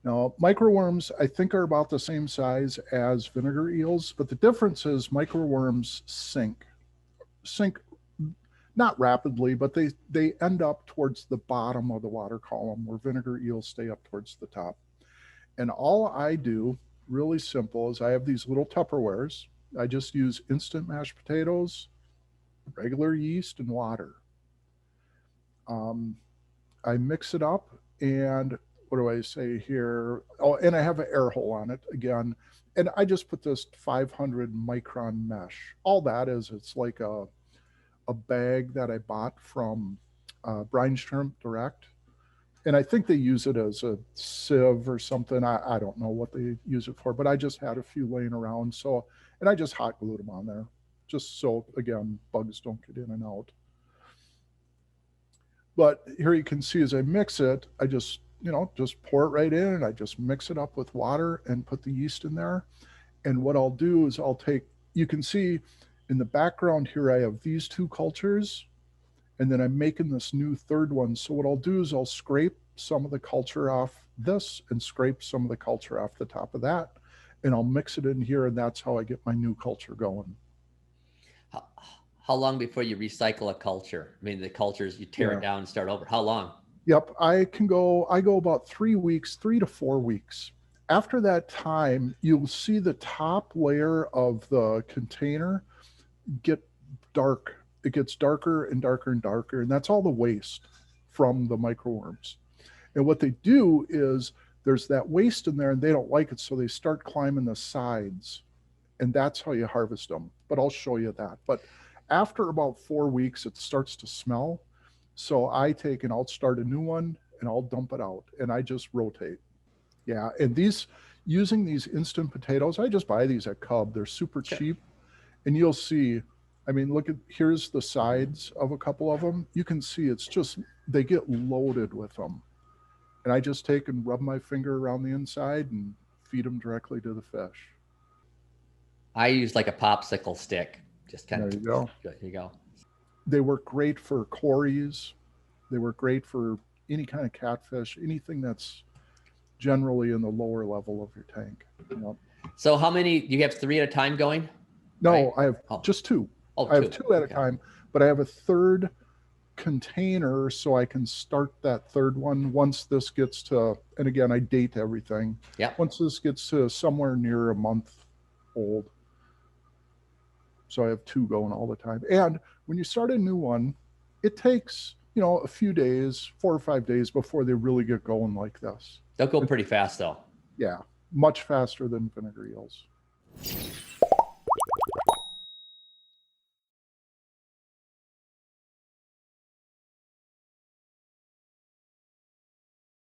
Now, microworms, I think, are about the same size as vinegar eels, but the difference is microworms sink not rapidly, but they end up towards the bottom of the water column, where vinegar eels stay up towards the top. And all I do, really simple, is I have these little Tupperwares. I just use instant mashed potatoes, regular yeast, and water. I mix it up, and what do I say here? Oh, and I have an air hole on it again. And I just put this 500 micron mesh. All that is, it's like a bag that I bought from Brine Shrimp Direct. And I think they use it as a sieve or something. I don't know what they use it for, but I just had a few laying around. So, and I just hot glued them on there, just so, again, bugs don't get in and out. But here you can see as I mix it, I just, just pour it right in, and I just mix it up with water and put the yeast in there. And what I'll do is I'll take, you can see in the background here, I have these two cultures, and then I'm making this new third one. So what I'll do is I'll scrape some of the culture off this and scrape some of the culture off the top of that, and I'll mix it in here, and that's how I get my new culture going. How long before you recycle a culture? I mean, the cultures, you tear it down and start over. How long? Yep, I go about 3 weeks, 3 to 4 weeks. After that time, you'll see the top layer of the container get dark. It gets darker and darker and darker, and that's all the waste from the microworms. And what they do is there's that waste in there, and they don't like it, so they start climbing the sides, and that's how you harvest them. But I'll show you that. But after about 4 weeks, it starts to smell. So I take and I'll start a new one, and I'll dump it out, and I just rotate. Yeah, and using these instant potatoes, I just buy these at Cub. They're super cheap, and you'll see, I mean, look at, here's the sides of a couple of them. You can see it's just, they get loaded with them. And I just take and rub my finger around the inside and feed them directly to the fish. I use like a popsicle stick. Just kind of, there you go. There you go. They work great for cories. They work great for any kind of catfish, anything that's generally in the lower level of your tank. So how many, you have 3 at a time going? No, right? I have just 2. Oh, I have 2 at a time, but I have a third container so I can start that third one once this gets to, and again, I date everything. Yeah. Once this gets to somewhere near a month old. So I have 2 going all the time. And when you start a new one, it takes, a few days, 4 or 5 days before they really get going like this. They'll go pretty fast though. Yeah, much faster than vinegar eels.